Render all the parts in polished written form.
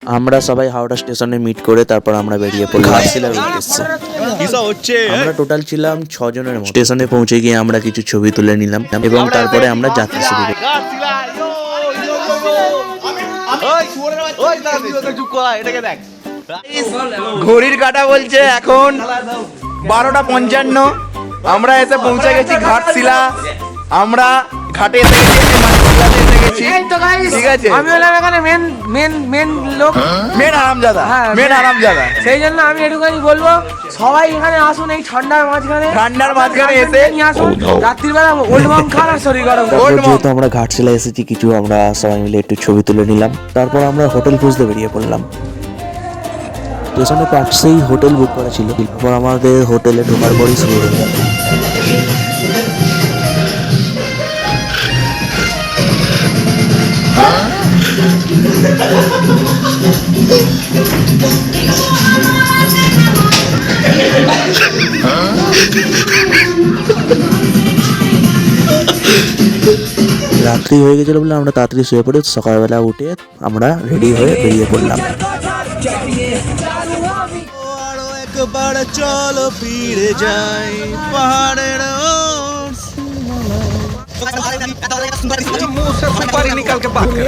আমরা সবাই হাওড়া স্টেশনে মিট করে তারপর আমরা বেরিয়ে পড়লাম ঘাটশিলার উদ্দেশ্যে। আমরা টোটাল ছিলাম 6 জনের মতো। স্টেশনে পৌঁছে গিয়ে আমরা কিছু ছবি তুলে নিলাম এবং তারপরে আমরা যাত্রা শুরু করলাম। ঘড়ির কাঁটা বলছে এখন 12:55। আমরা এসে পৌঁছে গেছি ঘাটশিলা। আমরা ঘাটে এসে গেছি, ঠিক আছে। আমি হলাম এখানে মেন লোক, মেন আরামজাদা, মেন আরামজাদা। সেই জন্য আমি একটুখানি বলবো সবাই এখানে আসুন, এই ঠান্ডার মাঝখানে এসে নিয়ে আসুন রাত্রিবেলা ওল্ড মং খান আর শরীর গরম। যেহেতু আমরা ঘাটশিলা এসেছি, কিছু আমরা সবাই মিলে একটু ছবি তুলে নিলাম। তারপর আমরা হোটেল খুঁজতে বেরিয়ে পড়লাম। স্টেশনের পাশেই হোটেল বুক করা ছিল। তারপর আমাদের হোটেলে ঢোকার পরই শুরু হয়ে গেল। রাত্রি হয়ে গেছিল বলে আমরা তাড়াতাড়ি শুয়ে পড়ে সকালবেলা উঠে আমরা রেডি হয়ে বেরিয়ে পড়লাম। একবার চলো ফিরে যাই পাহাড়ের सुपारी निकाल के बात कर।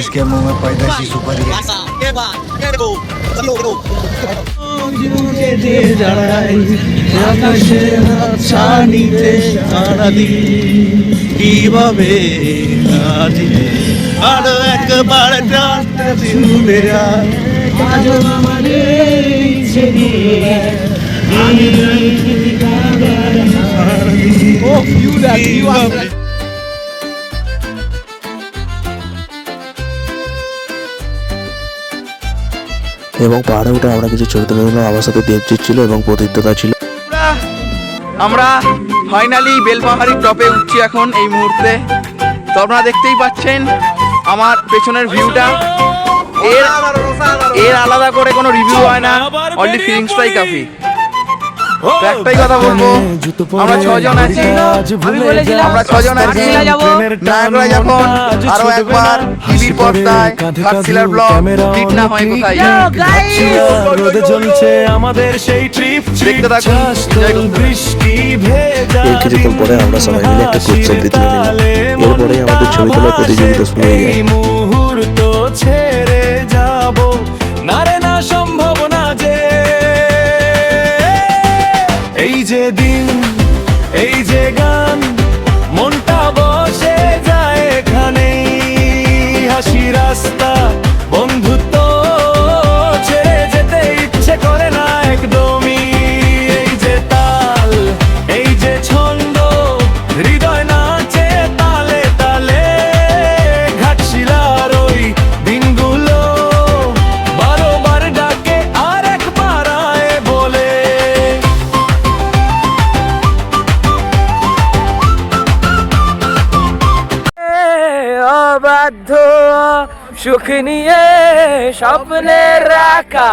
इसके मुंह में पैदाइशी सुपारी है। কিভাবে আরো একবার ভুলে যায় এবং পাহাড়ে উঠে আমরা কিছু ছবি তুলে নিলাম। আমার সাথে দেবজিৎ ছিল এবং প্রতীকদা ছিল। আমরা ফাইনালি বেলপাহাড়ির টপে উঠছি এখন এই মুহূর্তে। তো আপনারা দেখতেই পাচ্ছেন আমার পেছনের ভিউটা। এর আলাদা করে কোনো রিভিউ হয় না, অনলি ফিলিংসটাই কাফি। একটাই কথা বলবো, আমরা 6 জন আছি। আমরা 6 জন আছি। নায়করা যখন আরো একবার টিভির পর্দায় ঘাটশিলার ব্লগ হিট না হয় কোথায় রোদে চলছে আমাদের সেই ট্রিপ। দেখতে থাকুন। বৃষ্টি ভেজা এর কিছুক্ষণ পরে আমরা সবাই মিলে একটা গ্রুপ সেলফি তুলে নিলাম। এরপরে আমাদের ছবি তোলার প্রতিযোগিতা শুরু হয়ে যায়। মুহূর্ত ছেড়ে যাব না রে না, সম্ভব না যে এই যে দিন এই যে গান, মনটা বসে যায় এখানেই। হাসি রাস্তা বন্ধুত্ব ছেড়ে যেতে ইচ্ছে করে না একদমই। এই যে তাল এই যে ছন্দ, হৃদয় নাচে তালে তালে। ঘাটশিলার ওই দিনগুলো বারবার ডাকে আর একবার আয় বলে। অবাধ্য সুখ নিয়ে স্বপ্নের রাখা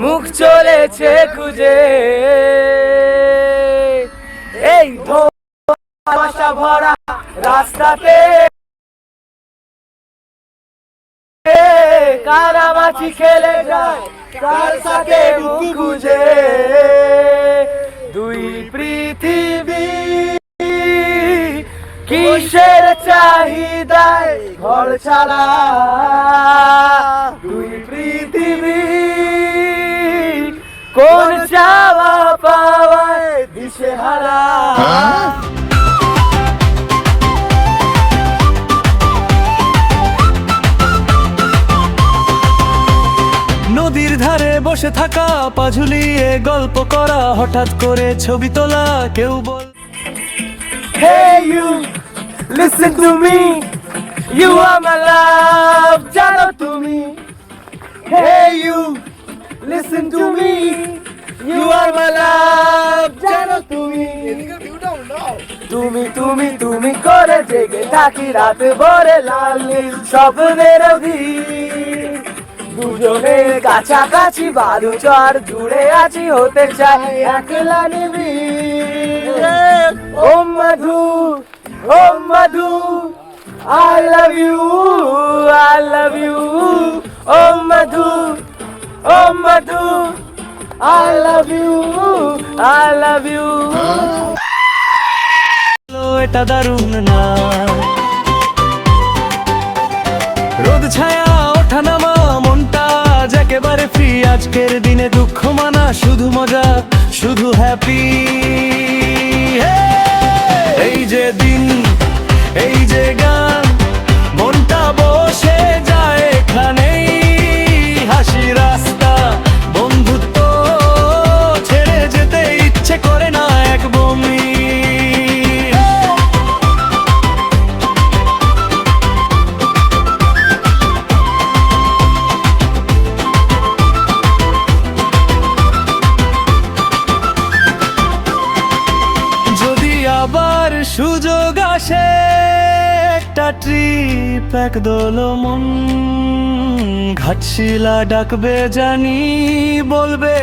মুখ চলেছে খুঁজে। এই ভাষা ভরা রাস্তাতে কারামাছি খেলে যায় কার সাথে মুখ খুঁজে। দুই পৃথিবী কিসের চাহিদায় ঘর ছাড়া। দুই পৃথিবী কোন চাওয়া পাওয়ায় দিশেহারা। নদীর ধারে বসে থাকা, পা ঝুলিয়ে গল্প করা, হঠাৎ করে ছবি তোলা, কেউ বল Hey you, listen to me, you are my love, জানো তুমি। Hey you, listen to me, you are my love, জানো তুমি। তুমি তুমি তুমি করে জেগে থাকি রাত ভরে লাল নীল স্বপ্নের অধীন। দুজনে কাছাকাছি বালুচর জুড়ে আছি, হতে চাই একলা নিবিড়। ও মধু ও মধু, I love you, I love you, O Madhu, O Madhu, I love you, I love you. এটা দারুণ না, রোদ ছায়া ওঠা নামা মনটা আজ একেবারে ফ্রি। আজকের দিনে দুঃখ মানা শুধু মজা, শুধু হ্যাপি। এই যে দিন, এই যে গান, মনটা বসে যায় এখানেই। হাসি রাস্তা, বন্ধুত্ব ছেড়ে যেতে ইচ্ছে করে না এক বমি। যদি আবার সুযোগ আসে একটা ট্রিপ একদল মন, ঘাটশিলা ডাকবে জানি, বলবে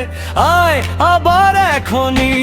আয় আবার এখনই।